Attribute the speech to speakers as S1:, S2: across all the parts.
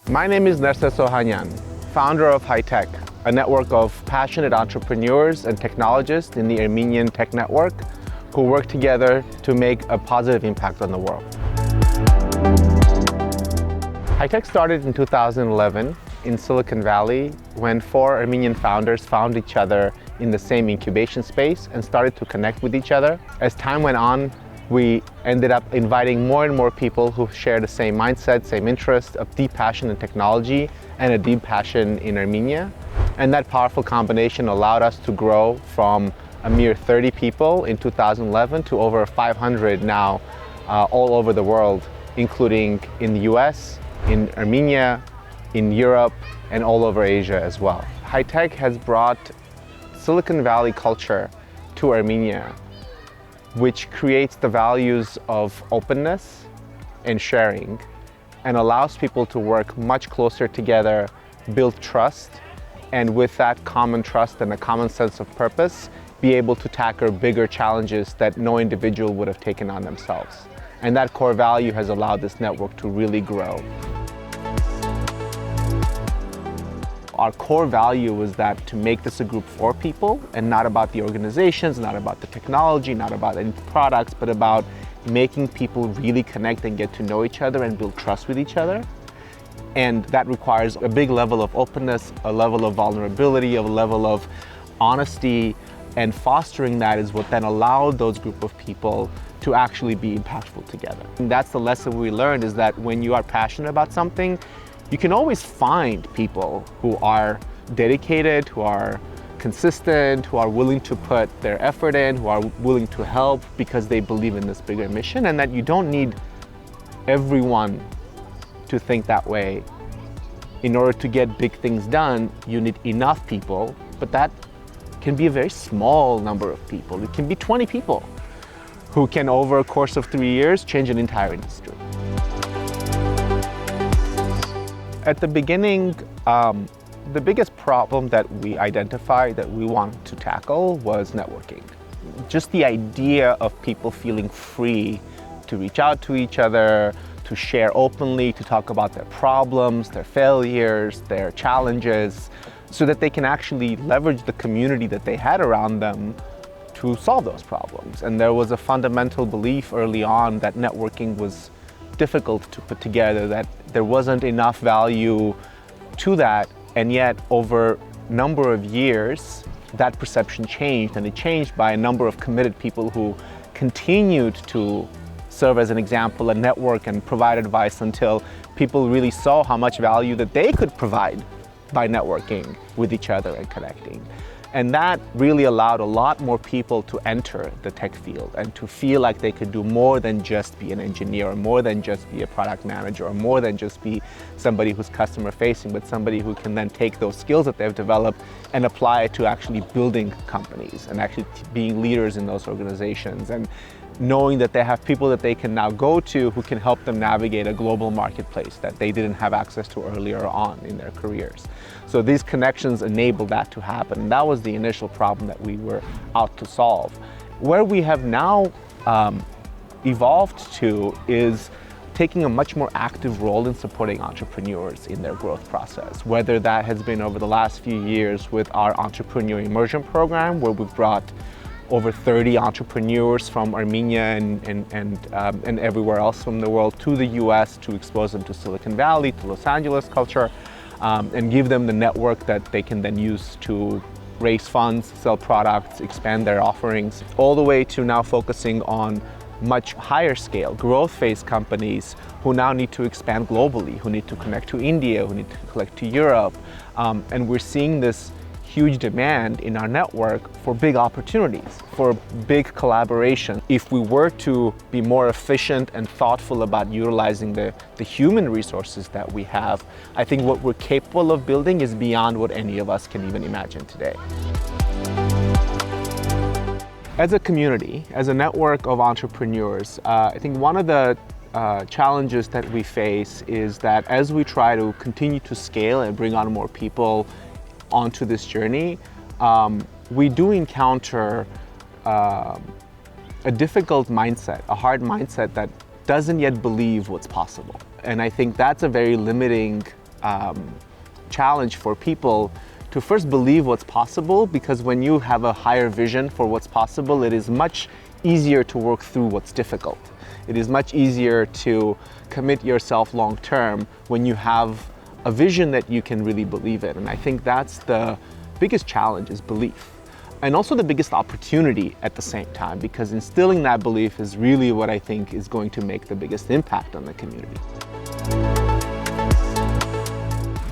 S1: My name is Nerses Ohanyan, founder of HyeTech, a network of passionate entrepreneurs and technologists in the Armenian tech network who work together to make a positive impact on the world. HyeTech started in 2011 in Silicon Valley when 4 Armenian founders found each other in the same incubation space and started to connect with each other. As time went on, we ended up inviting more and more people who share the same mindset, same interest, a deep passion in technology and a deep passion in Armenia. And that powerful combination allowed us to grow from a mere 30 people in 2011 to over 500 now all over the world, including in the US, in Armenia, in Europe, and all over Asia as well. HyeTech has brought Silicon Valley culture to Armenia, which creates the values of openness and sharing and allows people to work much closer together, build trust, and with that common trust and a common sense of purpose, be able to tackle bigger challenges that no individual would have taken on themselves. And that core value has allowed this network to really grow. Our core value was that to make this a group for people and not about the organizations, not about the technology, not about any products, but about making people really connect and get to know each other and build trust with each other. And that requires a big level of openness, a level of vulnerability, a level of honesty, and fostering that is what then allowed those group of people to actually be impactful together. And that's the lesson we learned, is that when you are passionate about something, you can always find people who are dedicated, who are consistent, who are willing to put their effort in, who are willing to help because they believe in this bigger mission, and that you don't need everyone to think that way. In order to get big things done, you need enough people, but that can be a very small number of people. It can be 20 people who can, over a course of 3 years, change an entire industry. At the beginning, the biggest problem that we identified that we wanted to tackle was networking. Just the idea of people feeling free to reach out to each other, to share openly, to talk about their problems, their failures, their challenges, so that they can actually leverage the community that they had around them to solve those problems. And there was a fundamental belief early on that networking was difficult to put together, that there wasn't enough value to that, and yet over a number of years that perception changed, and it changed by a number of committed people who continued to serve as an example, a network, and provide advice until people really saw how much value that they could provide by networking with each other and connecting. And that really allowed a lot more people to enter the tech field and to feel like they could do more than just be an engineer, or more than just be a product manager, or more than just be somebody who's customer facing, but somebody who can then take those skills that they've developed and apply it to actually building companies and actually being leaders in those organizations, and knowing that they have people that they can now go to who can help them navigate a global marketplace that they didn't have access to earlier on in their careers. So these connections enable that to happen. And that was the initial problem that we were out to solve. Where we have now evolved to is taking a much more active role in supporting entrepreneurs in their growth process, whether that has been over the last few years with our Entrepreneur Immersion program, where we've brought over 30 entrepreneurs from Armenia and everywhere else from the world to the US to expose them to Silicon Valley, to Los Angeles culture, and give them the network that they can then use to raise funds, sell products, expand their offerings, all the way to now focusing on much higher scale growth phase companies who now need to expand globally, who need to connect to India, who need to connect to Europe. And we're seeing this huge demand in our network for big opportunities, for big collaboration. If we were to be more efficient and thoughtful about utilizing the human resources that we have, I think what we're capable of building is beyond what any of us can even imagine today. As a community, as a network of entrepreneurs, I think one of the challenges that we face is that as we try to continue to scale and bring on more people onto this journey, we do encounter a difficult mindset, a hard mindset that doesn't yet believe what's possible. And I think that's a very limiting challenge for people to first believe what's possible, because when you have a higher vision for what's possible, it is much easier to work through what's difficult. It is much easier to commit yourself long term when you have a vision that you can really believe in. And I think that's the biggest challenge, is belief. And also the biggest opportunity at the same time, because instilling that belief is really what I think is going to make the biggest impact on the community.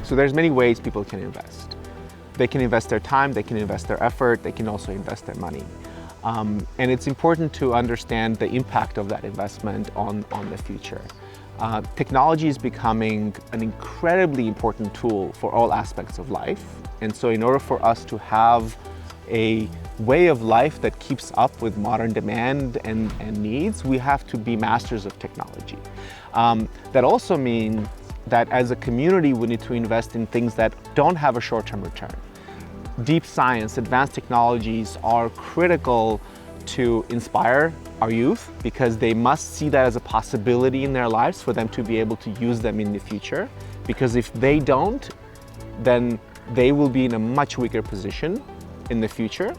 S1: So there's many ways people can invest. They can invest their time, they can invest their effort, they can also invest their money. And it's important to understand the impact of that investment on the future. Technology is becoming an incredibly important tool for all aspects of life. And so in order for us to have a way of life that keeps up with modern demand and needs, we have to be masters of technology. That also means that as a community, we need to invest in things that don't have a short-term return. Deep science, advanced technologies are critical to inspire our youth, because they must see that as a possibility in their lives for them to be able to use them in the future. Because if they don't, then they will be in a much weaker position in the future.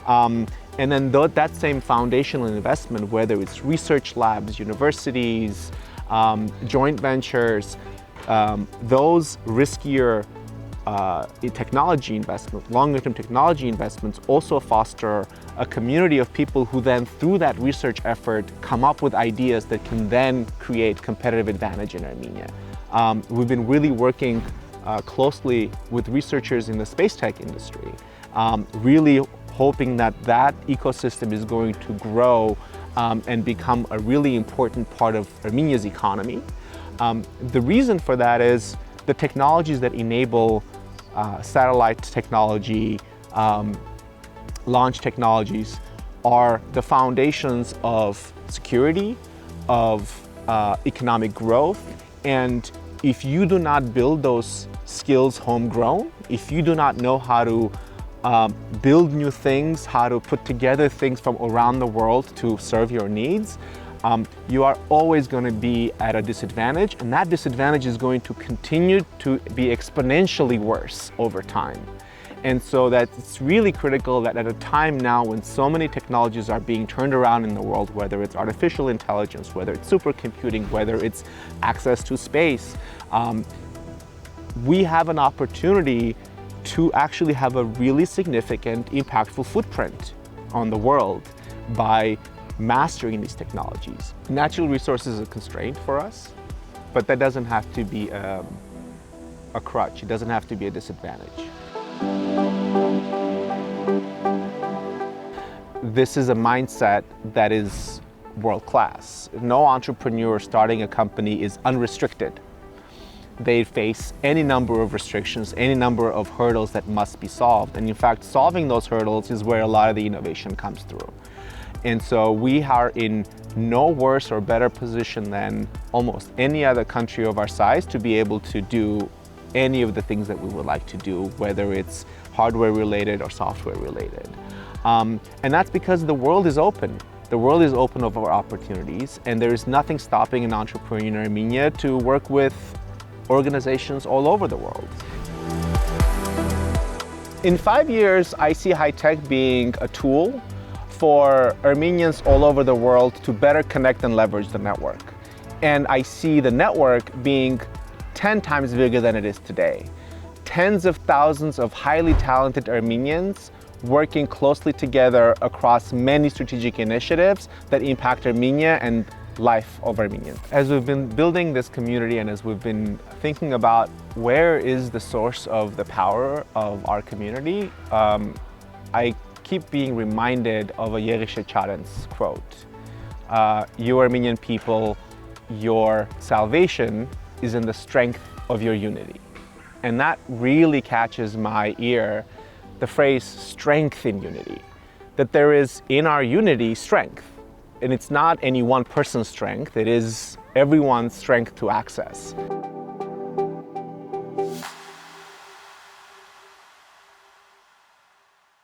S1: And then that same foundational investment, whether it's research labs, universities, joint ventures, those riskier technology investments, longer-term technology investments, also foster a community of people who then, through that research effort, come up with ideas that can then create competitive advantage in Armenia. We've been really working closely with researchers in the space tech industry, really hoping that that ecosystem is going to grow and become a really important part of Armenia's economy. The reason for that is the technologies that enable satellite technology, launch technologies, are the foundations of security, of economic growth. And if you do not build those skills homegrown, if you do not know how to build new things, how to put together things from around the world to serve your needs, you are always going to be at a disadvantage, and that disadvantage is going to continue to be exponentially worse over time. And so that it's really critical that at a time now when so many technologies are being turned around in the world, whether it's artificial intelligence, whether it's supercomputing, whether it's access to space, we have an opportunity to actually have a really significant, impactful footprint on the world by mastering these technologies. Natural resources is a constraint for us, but that doesn't have to be a crutch. It doesn't have to be a disadvantage. This is a mindset that is world-class. No entrepreneur starting a company is unrestricted. They face any number of restrictions, any number of hurdles that must be solved. And in fact, solving those hurdles is where a lot of the innovation comes through. And so we are in no worse or better position than almost any other country of our size to be able to do any of the things that we would like to do, whether it's hardware related or software related. And that's because the world is open. The world is open of our opportunities, and there is nothing stopping an entrepreneur in Armenia to work with organizations all over the world. In 5 years, I see HyeTech being a tool for Armenians all over the world to better connect and leverage the network. And I see the network being 10 times bigger than it is today. Tens of thousands of highly talented Armenians working closely together across many strategic initiatives that impact Armenia and life of Armenians. As we've been building this community and as we've been thinking about where is the source of the power of our community, I keep being reminded of a Yerishe Charen's quote. You Armenian people, your salvation is in the strength of your unity. And that really catches my ear, the phrase strength in unity, that there is in our unity strength. And it's not any one person's strength, it is everyone's strength to access.